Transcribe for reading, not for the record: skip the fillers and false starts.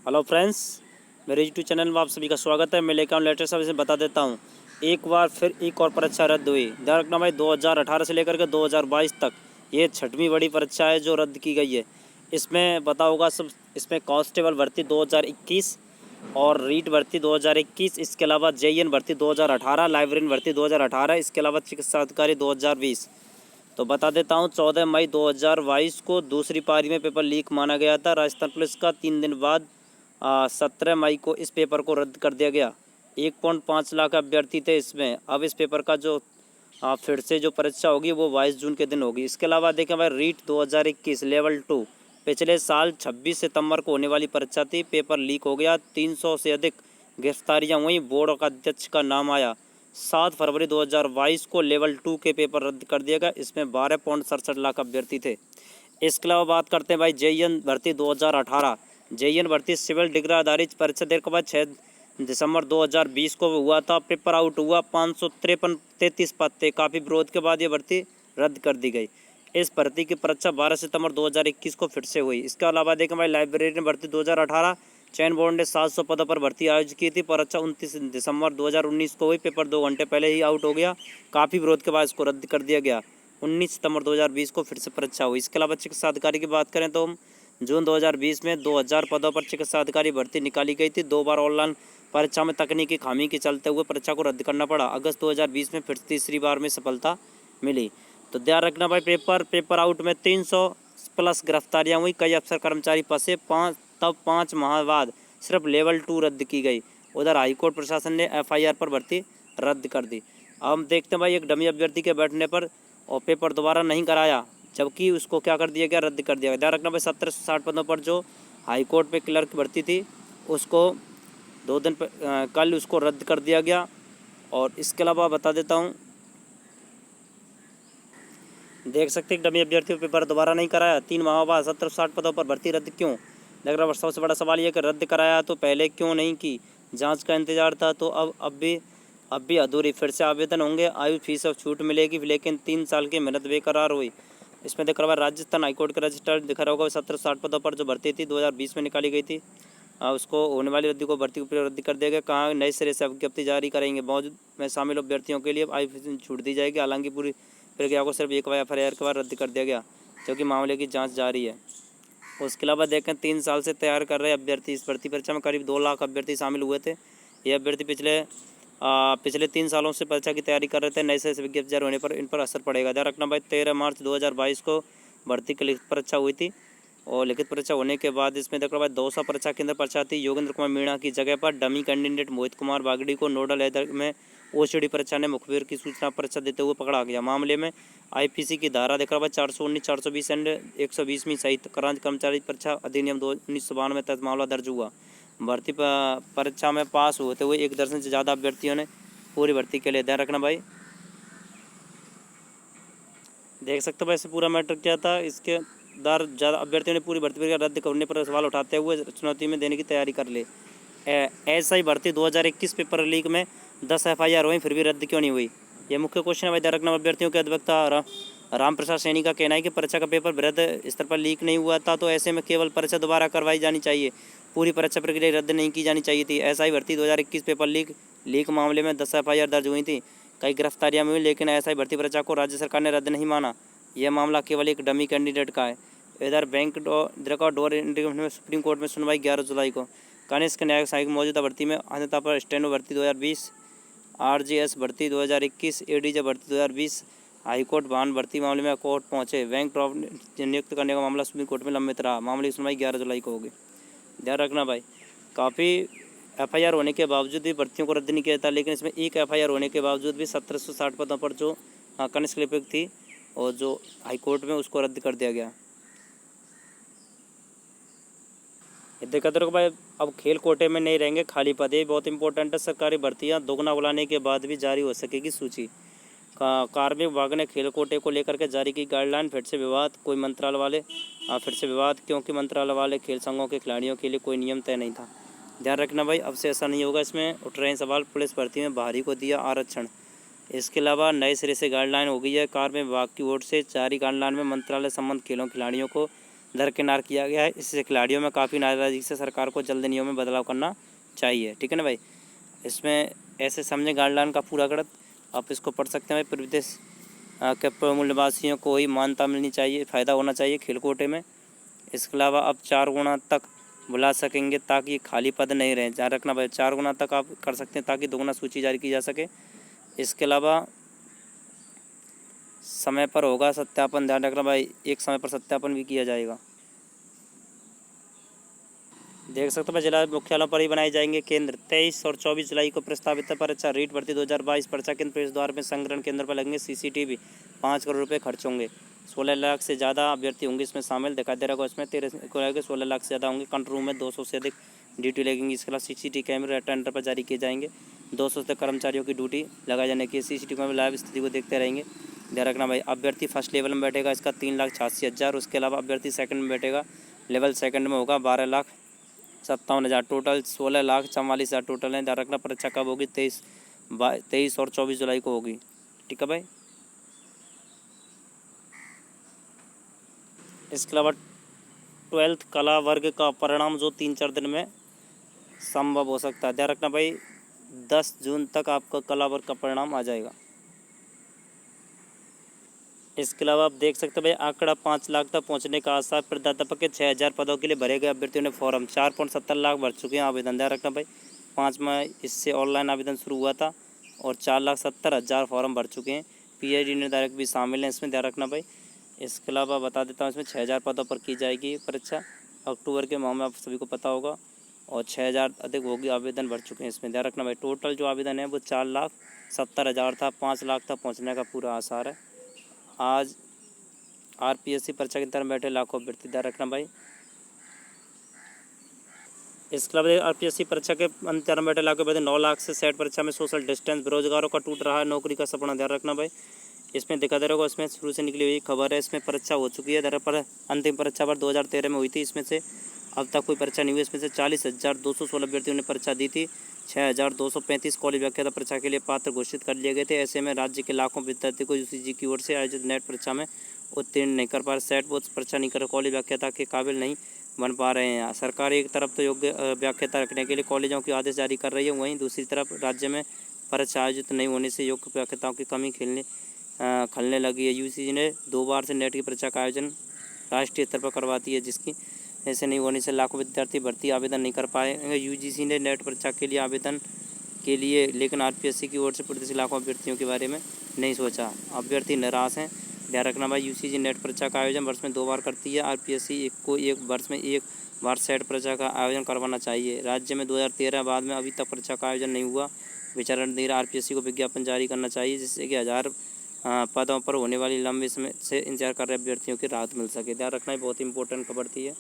Hello friends, मेरे YouTube channel में आप सभी का स्वागत है। मैं लेकर आऊँ लेटेस्ट सर्विस बता देता हूँ। एक बार फिर एक और परीक्षा रद्द हुई। ध्यान रखना भाई, 2018 से लेकर के 2022 तक ये छठवीं बड़ी परीक्षा है जो रद्द की गई है। इसमें पता होगा सब, इसमें कांस्टेबल भर्ती 2021 और रीट भर्ती 2021, इसके अलावा जेईएन भर्ती 2018, लाइब्रेरियन भर्ती 2018, इसके अलावा चिकित्सा अधिकारी 2020। तो बता देता हूँ, 14 मई 2022 को दूसरी पारी में पेपर लीक माना गया था राजस्थान पुलिस का। 3 दिन बाद 17 मई को इस पेपर को रद्द कर दिया गया। 1.5 लाख अभ्यर्थी थे इसमें। अब इस पेपर का जो फिर से जो परीक्षा होगी वो 22 जून के दिन होगी। इसके अलावा देखें भाई, रीट 2021 लेवल 2 पिछले साल 26 सितंबर को होने वाली परीक्षा थी। पेपर लीक हो गया, 300 से अधिक गिरफ्तारियां हुई, बोर्ड का अध्यक्ष का नाम आया। 7 फरवरी 2022 को लेवल 2 के पेपर रद्द कर दिया गया। इसमें 12.67 लाख अभ्यर्थी थे। इसके अलावा बात करते हैं भाई, जेईएन भर्ती 2018। जेईएन भर्ती सिविल डिग्री आधारित परीक्षा देने के बाद 6 दिसंबर 2020 को हुआ था। पेपर आउट हुआ, 553 पद थे। काफ़ी विरोध के बाद ये भर्ती रद्द कर दी गई। इस भर्ती की परीक्षा 12 सितंबर 2021 को फिर से हुई। इसके अलावा देखें भाई, लाइब्रेरियन भर्ती 2018 चयन बोर्ड ने 700 पदों पर भर्ती आयोजित की थी। परीक्षा 29 दिसंबर 2019 को हुई। पेपर 2 घंटे पहले ही आउट हो गया। काफ़ी विरोध के बाद इसको रद्द कर दिया गया। 19 सितंबर 2020 को फिर से परीक्षा हुई। इसके अलावा चिकित्सा अधिकारी की बात करें तो जून 2020 में 2000 पदों पर चिकित्सा अधिकारी भर्ती निकाली गई थी। 2 बार ऑनलाइन परीक्षा में तकनीकी खामी के चलते हुए परीक्षा को रद्द करना पड़ा। अगस्त 2020 में फिर तीसरी बार में सफलता मिली। तो ध्यान रखना भाई, पेपर आउट में 300 प्लस गिरफ्तारियां हुई। कई अफसर कर्मचारी फंसे। 5 माह बाद सिर्फ लेवल 2 रद्द की गई। उधर हाईकोर्ट प्रशासन ने एफआईआर पर भर्ती रद्द कर दी। अब हम देखते हैं भाई, एक डमी अभ्यर्थी के बैठने पर और पेपर दोबारा नहीं कराया, जबकि उसको क्या कर दिया गया, रद्द कर दिया गया। ध्यान रखना भाई, 1760 पदों पर जो हाईकोर्ट में क्लर्क भर्ती थी उसको 2 दिन कल उसको रद्द कर दिया गया। और इसके अलावा बता देता हूँ, देख सकते हैं डमी अभ्यर्थियों पेपर दोबारा नहीं कराया। 3 माह बाद 1760 पदों पर भर्ती रद्द क्यों? देख रहा, सबसे बड़ा सवाल ये कि रद्द कराया तो पहले क्यों नहीं की? जांच का इंतजार था तो अब भी अधूरी। फिर से आवेदन होंगे, आयु फीस और छूट मिलेगी, लेकिन 3 साल की मेहनत बेकरार हुई। इसमें देख रहा है, राजस्थान हाईकोर्ट का रजिस्टर दिखा रहा होगा। 1760 पदों पर जो भर्ती थी 2020 में निकाली गई थी, उसको होने वाली रद्दी को भर्ती को रद्द कर दिया गया। कहाँ नए सिरे से विज्ञप्ति जारी करेंगे। मौजूद में शामिल अभ्यर्थियों के लिए आयु फीस छूट दी जाएगी। हालांकि पूरी प्रक्रिया को सिर्फ एक एफआईआर के बाद रद्द कर दिया गया, क्योंकि मामले की जांच जारी है। उसके अलावा देखें, 3 साल से तैयार कर रहे अभ्यर्थी। इस भर्ती परीक्षा में करीब 2 लाख अभ्यर्थी शामिल हुए थे। ये अभ्यर्थी पिछले 3 सालों से परीक्षा की तैयारी कर रहे थे। नए से विज्ञप्ति जारी होने पर इन पर असर पड़ेगा। ध्यान रखना भाई, 13 मार्च 2022 को भर्ती की लिखित परीक्षा हुई थी। और लिखित परीक्षा होने के बाद इसमें देखा भाई, 200 परीक्षा केंद्र परीक्षा थी। योगेंद्र कुमार मीणा की जगह पर डमी कैंडिडेट मोहित कुमार बागड़ी को नोडल एजेंट में ओसीडी परीक्षा ने मुखबिर की सूचना परीक्षा देते हुए पकड़ा गया। मामले में आईपीसी की धारा देखा भाई, 419, 420 एंड 120वीं सहित कर्मचारी परीक्षा अधिनियम 1992 में तहत मामला दर्ज हुआ। भर्ती परीक्षा में पास होते हुए 1 दर्जन से ज़्यादा अभ्यर्थियों ने पूरी भर्ती के लिए। ध्यान रखना भाई, देख सकते हो भाई, इससे पूरा मैटर क्या था। इसके दार ज़्यादा अभ्यर्थियों ने पूरी भर्ती प्रक्रिया रद्द करने पर सवाल उठाते हुए चुनौती में देने की तैयारी कर ली। एसआई भर्ती 2021 पेपर लीक में 10 एफआईआर हुई, फिर भी रद्द क्यों नहीं हुई? ये मुख्य क्वेश्चन है भाई। ध्यान रखना, अभ्यर्थियों के अधिवक्ता राम प्रसाद सैनी का कहना है कि परीक्षा का पेपर बृहद स्तर पर लीक नहीं हुआ था, तो ऐसे में केवल परीक्षा दोबारा करवाई जानी चाहिए। पूरी परीक्षा प्रक्रिया रद्द नहीं की जानी चाहिए थी। एसआई भर्ती 2021 पेपर लीक मामले में 10 एफआईआर दर्ज हुई थी। कई गिरफ्तारियां हुई, लेकिन एसआई भर्ती परीक्षा को राज्य सरकार ने रद्द नहीं माना। यह मामला केवल एक डमी कैंडिडेट का है। इधर बैंक रिकॉर्ड डोर में सुप्रीम कोर्ट में सुनवाई 11 जुलाई को। कनिष्क न्यायिक सहायक मौजूदा भर्ती में अन्यथा पर स्टेनो भर्ती 2020, आरजीएस भर्ती 2021, एडीजे भर्ती 2020, हाईकोर्ट वाहन भर्ती मामले में कोर्ट पहुंचे। बैंक ड्राफ्ट नियुक्त करने का मामला सुप्रीम कोर्ट में लंबित रहा। मामले की सुनवाई 11 जुलाई को होगी। ध्यान रखना भाई, काफ़ी एफआईआर होने के बावजूद भी भर्तियों को रद्द नहीं किया था, लेकिन इसमें एक एफआईआर होने के बावजूद भी 1760 पदों पर जो कनिष्क लिपिक थी और जो हाईकोर्ट में उसको रद्द कर दिया गया। देखा तो भाई, अब खेल कोटे में नहीं रहेंगे खाली पद। ये बहुत इंपॉर्टेंट है। सरकारी भर्तियां दोगुना बुलाने के बाद भी जारी हो सकेगी सूची। कार्मिक विभाग ने खेल कोटे को लेकर के जारी की गाइडलाइन। फिर से विवाद, कोई मंत्रालय वाले फिर से विवाद, क्योंकि मंत्रालय वाले खेल संघों के खिलाड़ियों के लिए कोई नियम तय नहीं था। ध्यान रखना भाई, अब से ऐसा नहीं होगा। इसमें उठ रहे हैं सवाल, पुलिस भर्ती में बाहरी को दिया आरक्षण। इसके अलावा नए सिरे से गाइडलाइन हो गई है। कार्मिक विभाग की ओर से जारी गाइडलाइन में मंत्रालय संबंध खेलों खिलाड़ियों को दरकिनार किया गया है। इससे खिलाड़ियों में काफ़ी नाराज़गी से सरकार को जल्द नियमों में बदलाव करना चाहिए। ठीक है ना भाई, इसमें ऐसे समझे गाइडलाइन का पूरा गलत आप इसको पढ़ सकते हैं भाई। प्रदेश के प्रमुख निवासियों को ही मान्यता मिलनी चाहिए, फ़ायदा होना चाहिए खेल कोटे में। इसके अलावा अब 4 गुना तक बुला सकेंगे ताकि खाली पद नहीं रहे, ध्यान रखना भाई। 4 गुना तक आप कर सकते हैं ताकि 2 गुना सूची जारी की जा सके। इसके अलावा समय पर होगा सत्यापन, ध्यान रखना भाई, एक समय पर सत्यापन भी किया जाएगा। देख सकते हो भाई, जिला मुख्यालयों पर ही बनाए जाएंगे केंद्र। 23 और 24 जुलाई को प्रस्तावित है परीक्षा। रीट भर्ती 2022 परीक्षा केंद्र प्रवेश द्वार में संग्रहण केंद्र पर लगेंगे CCTV। 5 करोड़ रुपये खर्च होंगे। 16 लाख से ज़्यादा अभ्यर्थी होंगे इसमें शामिल, दिखाई दे रहा होगा इसमें 13 को लेकर 16 लाख से ज़्यादा होंगे। कंट्रोल रूम में 200 से अधिक ड्यूटी लगेंगी। इसके अलावा CCTV कैमरे टेंडर पर जारी किए जाएंगे। 200 से कर्मचारियों की ड्यूटी लगाई जाने की। CCTV में लाइव स्थिति को देखते रहेंगे। ध्यान रखना भाई, अभ्यर्थी फर्स्ट लेवल में बैठेगा इसका 3,86,000। उसके अलावा अभ्यर्थी सेकंड में बैठेगा, लेवल सेकंड में होगा 12,57,000। टोटल 16,44,000 टोटल है। ध्यान रखना परीक्षा कब होगी, 23 और 24 जुलाई को होगी। ठीक है भाई। इसके अलावा 12th कला वर्ग का परिणाम जो 3-4 दिन में संभव हो सकता है। ध्यान रखना भाई, 10 जून तक आपका कला वर्ग का परिणाम आ जाएगा। इसके अलावा आप देख सकते हैं भाई, आंकड़ा 5 लाख तक पहुंचने का आसार। प्राध्यापक के 6,000 पदों के लिए भरे गए अभ्यर्थियों ने फॉर्म। 4.70 लाख भर चुके हैं आवेदन। ध्यान रखना भाई, 5 में इससे ऑनलाइन आवेदन शुरू हुआ था और 4,70,000 फॉर्म भर चुके हैं। PhD निर्धारक भी शामिल हैं इसमें, ध्यान रखना भाई। इसके अलावा बता देता हूँ, इसमें 6,000 पदों पर की जाएगी परीक्षा। अक्टूबर के माह में आप सभी को पता होगा, और 6,000 अधिक होगी आवेदन भर चुके हैं इसमें। ध्यान रखना भाई, टोटल जो आवेदन है वो 4,70,000 था। 5 लाख तक पहुँचने का पूरा आसार है। आज RPSC परीक्षा के अंतर्गत बैठे लाखों अभ्यर्थी। ध्यान रखना भाई। इसके अलावा RPSC परीक्षा के अंतर्गत बैठे लाखों अभ्यर्थी। 9 लाख से सेट परीक्षा में सोशल डिस्टेंस। बेरोजगारों का टूट रहा है नौकरी का सपना। ध्यान रखना भाई, इसमें दिखा दे रहा होगा, इसमें शुरू से निकली हुई खबर है। इसमें परीक्षा हो चुकी है। पर अंतिम परीक्षा पर 2013 में हुई थी। इसमें से अब तक कोई परीक्षा नहीं हुई। इसमें से 40,216 अभ्यर्थियों ने परीक्षा दी थी। 6,235 कॉलेज व्याख्याता परीक्षा के लिए पात्र घोषित कर लिए गए थे। ऐसे में राज्य के लाखों विद्यार्थी को UGC की ओर से आयोजित नेट परीक्षा में उत्तीर्ण नहीं कर पा रहे, सेट बोर्ड परीक्षा नहीं कर, कॉलेज व्याख्याता के काबिल नहीं बन पा रहे हैं। सरकार एक तरफ तो योग्य व्याख्याता रखने के लिए कॉलेजों की आदेश जारी कर रही है, वहीं दूसरी तरफ राज्य में परीक्षा आयोजित नहीं होने से योग्य व्याख्याताओं की कमी खलने लगी है। UGC ने 2 बार से नेट की परीक्षा का आयोजन राष्ट्रीय स्तर पर करवाती है, जिसकी ऐसे नहीं होने से लाखों विद्यार्थी भर्ती आवेदन नहीं कर पाएंगे। UGC ने नेट परीक्षा के लिए आवेदन के लिए, लेकिन RPSC की ओर से प्रदेश लाखों अभ्यर्थियों के बारे में नहीं सोचा। अभ्यर्थी निराश हैं। ध्यान रखना भाई, UGC नेट परीक्षा का आयोजन वर्ष में 2 बार करती है। RPSC को एक वर्ष में 1 बार सेट परीक्षा का आयोजन करवाना चाहिए। राज्य में 2013 बाद में अभी तक परीक्षा का आयोजन नहीं हुआ। विचारण दे रहा, RPSC को विज्ञापन जारी करना चाहिए, जिससे कि 1000 पदों पर होने वाली लंबे समय से इंतजार कर रहे अभ्यर्थियों की राहत मिल सके। ध्यान रखना, बहुत इंपॉर्टेंट खबर थी है।